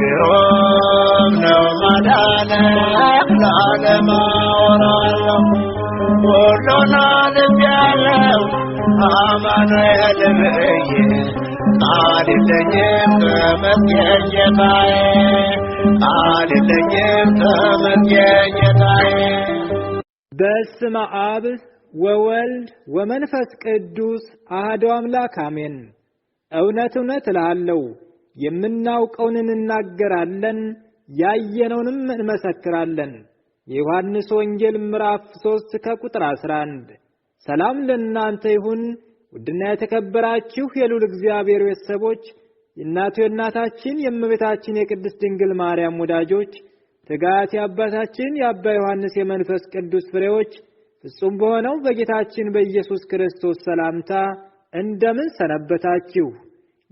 ግሩም ነው ማዳንህ ለዓለም አወራለሁ ሁሉን አልፌአለሁ አማኑኤል ብዬ ቃል የለኝም ተመስገን ጌታዬ ቃል የለኝም ተመስገን ጌታዬ። በስመ አብ ወወልድ ወመንፈስ ቅዱስ አሐዱ አምላክ አሜን። እውነት እውነት እልሃለሁ የምናውቀውን እንናገራለን ያየነውንም እንመሰክራለን። የዮሐንስ ወንጌል ምዕራፍ 3 ከቁጥር 11። ሰላም ለእናንተ ይሁን። ውድና የተከበራችሁ የልዑል እግዚአብሔር ቤተሰቦች የእናቱ የእናታችን የእመቤታችን የቅድስት ድንግል ማርያም ወዳጆች ትጋት የአባታችን የአባ ዮሐንስ የመንፈስ ቅዱስ ፍሬዎች ፍጹም በሆነው በጌታችን በኢየሱስ ክርስቶስ ሰላምታ እንደምን ሰነበታችሁ?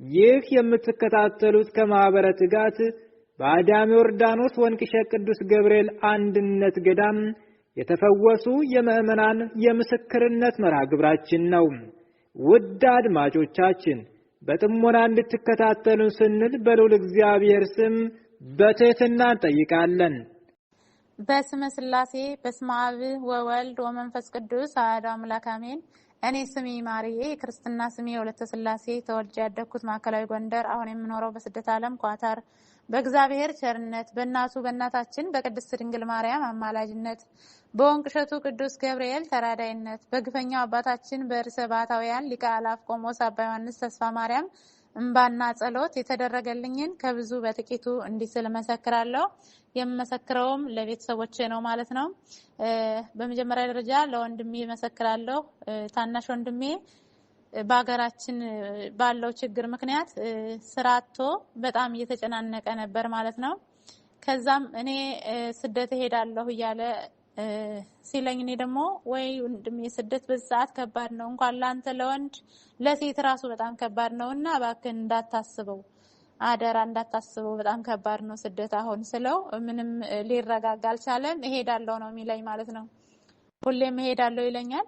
ይህ የምትከታተሉት ከማኅበረ ትጋት በአዳም ዮርዳኖስ ወንቅሸት ቅዱስ ገብርኤል አንድነት ገዳም የተፈወሱ የምእመናን የምስክርነት መርሃ ግብራችን ነው። ውድ አድማጮቻችን በጥሞና እንድትከታተሉን ስንል በልዑል እግዚአብሔር ስም በትሕትና እንጠይቃለን። በስመ ሥላሴ በስመ አብ ወወልድ ወመንፈስ ቅዱስ አሐዱ አምላክ አሜን። እኔ ስሜ ማርዬ ክርስትና ስሜ ወለተ ሥላሴ ተወልጄ ያደግኩት ማዕከላዊ ጎንደር አሁን የምኖረው በስደት ዓለም ኳታር በእግዚአብሔር ቸርነት በእናቱ በእናታችን በቅድስት ድንግል ማርያም አማላጅነት በወንቅሸቱ ቅዱስ ገብርኤል ተራዳይነት በግፈኛው አባታችን በርዕሰ ባሕታውያን ሊቀ አእላፍ ቆሞስ አባ ዮሐንስ ተስፋ ማርያም እንባና ጸሎት የተደረገልኝን ከብዙ በጥቂቱ እንዲህ ስል መሰክራለሁ። የምመሰክረውም ለቤተሰቦቼ ነው ማለት ነው። በመጀመሪያ ደረጃ ለወንድሜ መሰክራለሁ። ታናሽ ወንድሜ በአገራችን ባለው ችግር ምክንያት ስራ አጥቶ በጣም እየተጨናነቀ ነበር ማለት ነው። ከዛም እኔ ስደት እሄዳለሁ እያለ ሲለኝ እኔ ደግሞ ወይ ወንድሜ ስደት በሰዓት ከባድ ነው እንኳን ላንተ ለወንድ ለሴት ራሱ በጣም ከባድ ነውና እባክህ እንዳታስበው አደራ እንዳታስበው በጣም ከባድ ነው ስደት አሁን ስለው ምንም ሊረጋጋ አልቻለም። እሄዳለሁ ነው የሚለኝ ማለት ነው። ሁሌም እሄዳለሁ ይለኛል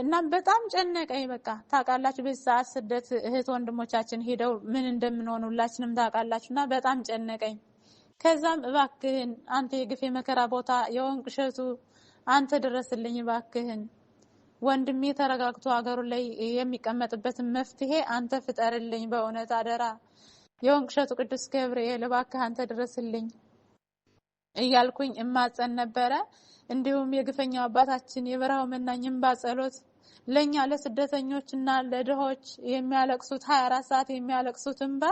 እና በጣም ጨነቀኝ። በቃ ታውቃላችሁ በሰዓት ስደት እህት ወንድሞቻችን ሄደው ምን እንደምንሆን ሁላችንም ታውቃላችሁና በጣም ጨነቀኝ። ከዛም እባክህን አንተ የግፍ የመከራ ቦታ የወንቅሸቱ አንተ ድረስልኝ እባክህን ወንድሜ ተረጋግቶ አገሩ ላይ የሚቀመጥበትን መፍትሄ አንተ ፍጠርልኝ በእውነት አደራ የወንቅሸቱ ቅዱስ ገብርኤል እባክህ አንተ ድረስልኝ እያልኩኝ እማጸን ነበረ። እንዲሁም የግፈኛው አባታችን የበረሃው መናኝ እንባ ጸሎት ለኛ ለስደተኞችና ለድሆች የሚያለቅሱት 24 ሰዓት የሚያለቅሱት እንባ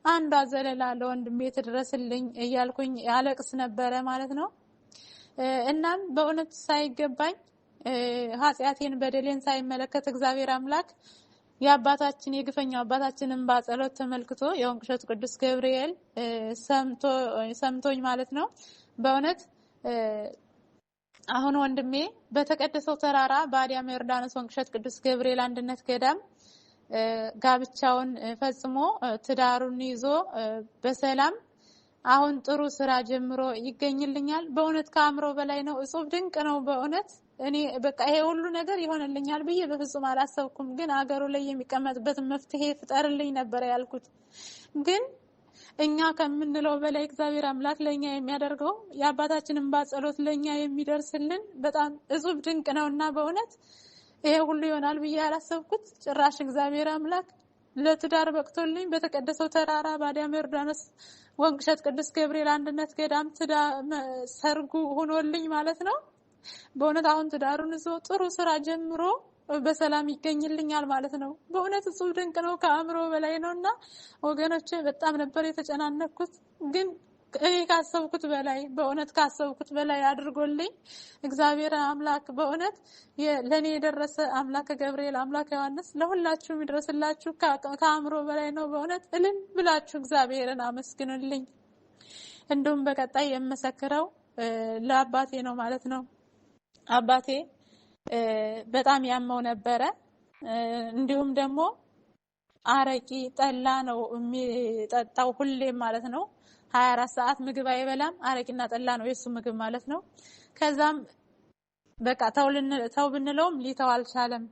አንዷ ዘለላ ለወንድሜ ትድረስልኝ እያልኩኝ ያለቅስ ነበረ ማለት ነው። እናም በእውነት ሳይገባኝ ኃጢአቴን በደሌን ሳይመለከት እግዚአብሔር አምላክ የአባታችን የግፈኛው አባታችንን ባጸሎት ተመልክቶ የወንቅሸቱ ቅዱስ ገብርኤል ሰምቶኝ ማለት ነው። በእውነት አሁን ወንድሜ በተቀደሰው ተራራ በአዳም ዮርዳኖስ ወንቅሸት ቅዱስ ገብርኤል አንድነት ገዳም ጋብቻውን ፈጽሞ ትዳሩን ይዞ በሰላም አሁን ጥሩ ስራ ጀምሮ ይገኝልኛል። በእውነት ከአእምሮ በላይ ነው። እጹብ ድንቅ ነው በእውነት እኔ በቃ ይሄ ሁሉ ነገር ይሆንልኛል ብዬ በፍጹም አላሰብኩም። ግን አገሩ ላይ የሚቀመጥበት መፍትሄ ፍጠርልኝ ነበር ያልኩት። ግን እኛ ከምንለው በላይ እግዚአብሔር አምላክ ለኛ የሚያደርገው የአባታችንን ባጸሎት ለኛ የሚደርስልን በጣም እጹብ ድንቅ ነውና በእውነት ይሄ ሁሉ ይሆናል ብዬ ያላሰብኩት ጭራሽ እግዚአብሔር አምላክ ለትዳር በቅቶልኝ በተቀደሰው ተራራ በአዳም ዮርዳኖስ ወንቅሸት ቅዱስ ገብርኤል አንድነት ገዳም ሰርጉ ሆኖልኝ ማለት ነው። በእውነት አሁን ትዳሩን ይዞ ጥሩ ስራ ጀምሮ በሰላም ይገኝልኛል ማለት ነው። በእውነት እጹብ ድንቅ ነው ከአእምሮ በላይ ነውና ወገኖቼ በጣም ነበር የተጨናነኩት። ግን እኔ ካሰብኩት በላይ በእውነት ካሰብኩት በላይ አድርጎልኝ እግዚአብሔር አምላክ በእውነት ለኔ የደረሰ አምላክ ገብርኤል አምላክ ዮሐንስ ለሁላችሁም ይድረስላችሁ። ከአእምሮ በላይ ነው በእውነት እልል ብላችሁ እግዚአብሔርን አመስግኑልኝ። እንደውም በቀጣይ የምመሰክረው ለአባቴ ነው ማለት ነው። አባቴ በጣም ያመው ነበረ። እንዲሁም ደግሞ አረቂ ጠላ ነው የሚጠጣው ሁሌም ማለት ነው። 24 ሰዓት ምግብ አይበላም። አረቂና ጠላ ነው የሱ ምግብ ማለት ነው። ከዛም በቃ ተው ብንለውም ሊተው አልቻለም።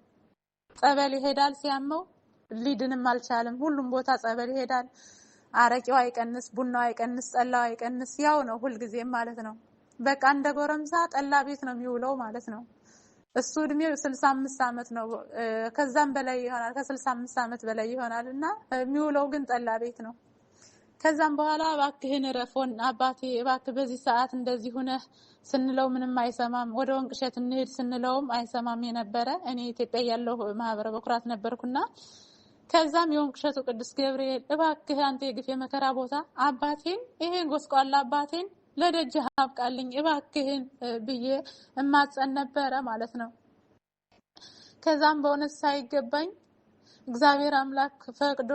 ጸበል ይሄዳል ሲያመው ሊድንም አልቻለም። ሁሉም ቦታ ጸበል ይሄዳል። አረቂው አይቀንስ፣ ቡናው አይቀንስ፣ ጠላው አይቀንስ፣ ያው ነው ሁልጊዜም ማለት ነው። በቃ እንደ ጎረምሳ ጠላ ቤት ነው የሚውለው ማለት ነው። እሱ እድሜው 65 ዓመት ነው፣ ከዛም በላይ ይሆናል፣ ከ65 ዓመት በላይ ይሆናልና የሚውለው ግን ጠላ ቤት ነው። ከዛም በኋላ እባክህን ረፎን አባቴ እባክህ በዚህ ሰዓት እንደዚህ ሆነ ስንለው ምንም አይሰማም። ወደ ወንቅሸት እንሄድ ስንለውም አይሰማም የነበረ። እኔ ኢትዮጵያ ያለው ማህበረ በኩራት ነበርኩና ከዛም የወንቅሸቱ ቅዱስ ገብርኤል እባክህ አንተ የግፍ የመከራ ቦታ አባቴን ይሄን ጎስቋላ አባቴን ለደጅህ አብቃልኝ እባክህን ብዬ እማጸን ነበረ ማለት ነው። ከዛም በእውነት ሳይገባኝ እግዚአብሔር አምላክ ፈቅዶ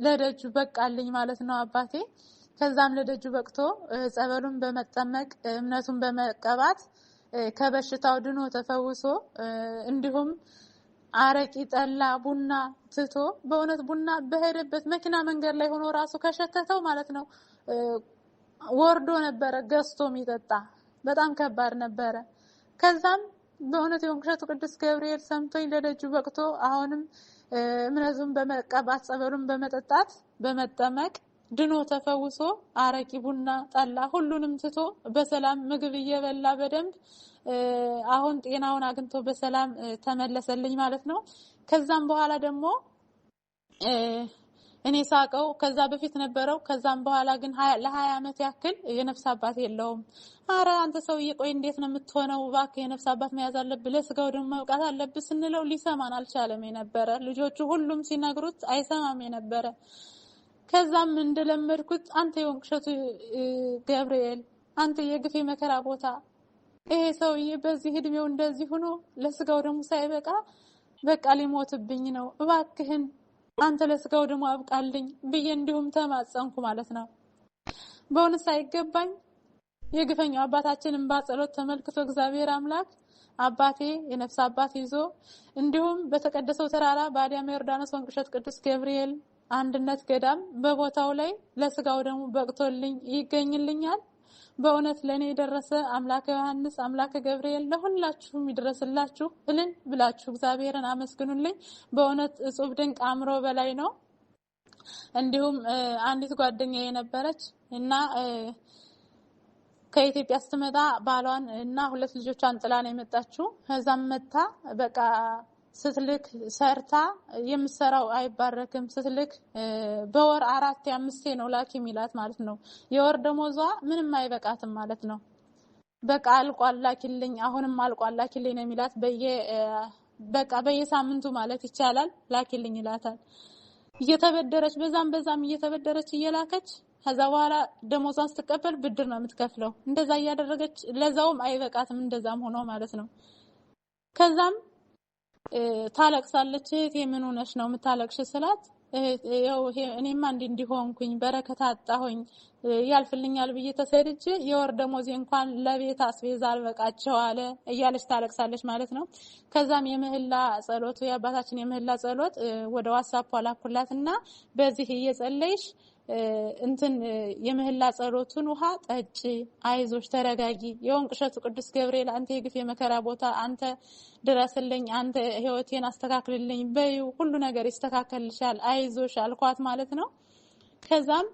ለደጁ በቃልኝ ማለት ነው አባቴ። ከዛም ለደጁ በቅቶ ጸበሉን በመጠመቅ እምነቱን በመቀባት ከበሽታው ድኖ ተፈውሶ እንዲሁም አረቂ ጠላ ቡና ትቶ በእውነት ቡና በሄደበት መኪና መንገድ ላይ ሆኖ ራሱ ከሸተተው ማለት ነው ወርዶ ነበረ ገዝቶ የሚጠጣ። በጣም ከባድ ነበረ። ከዛም በእውነት የወንቅሸቱ ቅዱስ ገብርኤል ሰምቶኝ ለደጁ በቅቶ አሁንም እምነቱን በመቀባት ጸበሉን በመጠጣት በመጠመቅ ድኖ ተፈውሶ አረቂ ቡና ጠላ ሁሉንም ትቶ በሰላም ምግብ እየበላ በደንብ አሁን ጤናውን አግኝቶ በሰላም ተመለሰልኝ ማለት ነው። ከዛም በኋላ ደግሞ እኔ ሳቀው ከዛ በፊት ነበረው። ከዛም በኋላ ግን ለ20 ዓመት ያክል የነፍስ አባት የለውም። አረ አንተ ሰውዬ ቆይ እንዴት ነው የምትሆነው? እባክህ የነፍስ አባት መያዝ አለብህ፣ ለስጋው ደግሞ መብቃት አለብህ ስንለው ሊሰማን አልቻለም የነበረ። ልጆቹ ሁሉም ሲነግሩት አይሰማም የነበረ። ከዛም እንደለመድኩት አንተ የወንቅሸቱ ገብርኤል አንተ የግፍ የመከራ ቦታ ይሄ ሰውዬ በዚህ እድሜው እንደዚህ ሆኖ ለስጋው ደግሞ ሳይበቃ በቃ ሊሞትብኝ ነው፣ እባክህን አንተ ለስጋው ደግሞ አብቃልኝ ብዬ እንዲሁም ተማጸንኩ ማለት ነው። በእውነት ሳይገባኝ የግፈኛው አባታችንን በጸሎት ተመልክቶ እግዚአብሔር አምላክ አባቴ የነፍስ አባት ይዞ እንዲሁም በተቀደሰው ተራራ በአዲያም ዮርዳኖስ ወንቅሸት ቅዱስ ገብርኤል አንድነት ገዳም በቦታው ላይ ለስጋው ደግሞ በቅቶልኝ ይገኝልኛል። በእውነት ለኔ የደረሰ አምላከ ዮሐንስ አምላከ ገብርኤል ለሁላችሁም ይድረስላችሁ እልን ብላችሁ እግዚአብሔርን አመስግኑልኝ። በእውነት እጹብ ድንቅ አምሮ በላይ ነው። እንዲሁም አንዲት ጓደኛዬ የነበረች እና ከኢትዮጵያ ስትመጣ ባሏን እና ሁለት ልጆቿን ጥላ ነው የመጣችው። ከዛም መጣ በቃ ስትልክ ሰርታ የምሰራው አይባረክም ስትልክ በወር 4-5 ነው ላኪ ሚላት ማለት ነው። የወር ደሞዟ ምንም አይበቃትም ማለት ነው። በቃ አልቋል ላኪልኝ አሁንም አልቋል ላኪልኝ ነው ሚላት በቃ በየሳምንቱ ማለት ይቻላል ላኪልኝ ይላታል። እየተበደረች በዛም እየተበደረች እየላከች ከዛ በኋላ ደሞዟን ስትቀበል ብድር ነው የምትከፍለው። እንደዛ እያደረገች ለዛውም አይበቃትም እንደዛም ሆኖ ማለት ነው። ከዛም ታለቅሳለች። እህቴ ምን ሆነሽ ነው የምታለቅሽ ስላት ያው እኔማ እንዲሆንኩኝ በረከት አጣሁኝ ያልፍልኛል ብዬ ተሰድጄ የወር ደሞዜ እንኳን ለቤት አስቤዛ አልበቃቸው አለ እያለች ታለቅሳለች ማለት ነው። ከዛም የምህላ ጸሎቱ የአባታችን የምህላ ጸሎት ወደ ዋትስአፕ አላኩላትና በዚህ እየጸለይሽ የምህላ ጸሎቱን ውሃ ጠጪ፣ አይዞሽ፣ ተረጋጊ፣ የወንቅሸቱ ቅዱስ ገብርኤል አንተ የግፍ የመከራ ቦታ አንተ ድረስልኝ፣ አንተ ህይወቴን አስተካክልልኝ በይው ሁሉ ነገር ይስተካከልልሻል አይዞሽ አልኳት ማለት ነው። ከዛም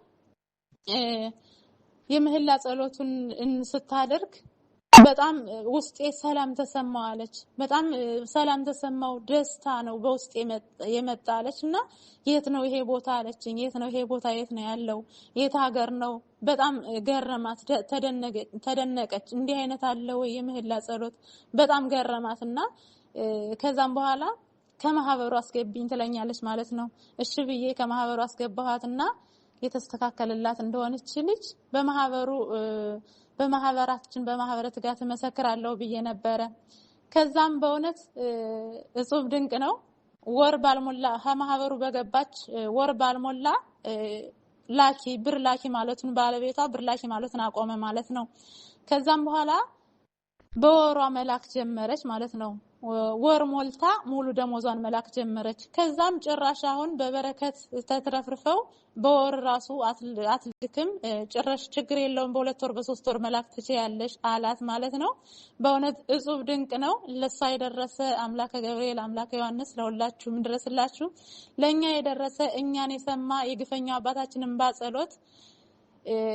የምህላ ጸሎቱን ስታደርግ በጣም ውስጤ ሰላም ተሰማው አለች። በጣም ሰላም ተሰማው ደስታ ነው በውስጤ የመጣለችና የት ነው ይሄ ቦታ አለችኝ። የት ነው ይሄ ቦታ የት ነው ያለው የት ሀገር ነው? በጣም ገረማት ተደነቀች። እንዲህ አይነት አለ ወይ የምህላ ጸሎት? በጣም ገረማትና ከዛም በኋላ ከማህበሩ አስገብኝ ትለኛለች ማለት ነው። እሺ ብዬ ከማህበሩ አስገባኋትና የተስተካከለላት እንደሆነች ልጅ በማህበራችን በማህበረት ጋር ተመሰክራለሁ ብዬ ነበረ። ከዛም በእውነት እጹብ ድንቅ ነው። ወር ባልሞላ ከማህበሩ በገባች ወር ባልሞላ ብር ላኪ ማለቱን ባለቤቷ ብር ላኪ ማለቱን አቆመ ማለት ነው። ከዛም በኋላ በወሯ መላክ ጀመረች ማለት ነው። ወር ሞልታ ሙሉ ደሞዟን መላክ ጀመረች። ከዛም ጭራሽ አሁን በበረከት ተትረፍርፈው በወር ራሱ አትልክም፣ ጭራሽ ችግር የለውም በ2 ወር በ3 ወር መላክ ትችያለሽ አላት ማለት ነው። በእውነት እጹብ ድንቅ ነው። ለሷ የደረሰ አምላከ ገብርኤል አምላከ ዮሐንስ ለሁላችሁም ድረስላችሁ። ለኛ የደረሰ እኛን የሰማ የግፈኛው አባታችን እንባ ጸሎት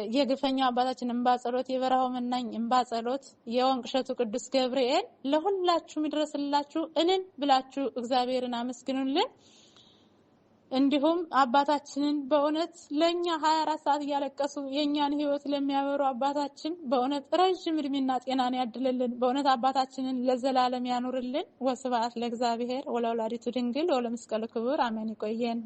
የግፈኛው አባታችን እንባ ጸሎት የበረሃው መናኝ እንባ ጸሎት የወንቅ እሸቱ ቅዱስ ገብርኤል ለሁላችሁም ይድረስላችሁ። እንን ብላችሁ እግዚአብሔርን አመስግኑልን። እንዲሁም አባታችንን በእውነት ለኛ 24 ሰዓት እያለቀሱ የኛን ህይወት ለሚያበሩ አባታችን በእውነት ረጅም እድሜና ጤናን ያድልልን። በእውነት አባታችንን ለዘላለም ያኑርልን። ወስብሐት ለእግዚአብሔር ወለወላዲቱ ድንግል ወለመስቀሉ ክቡር አሜን። ይቆየን።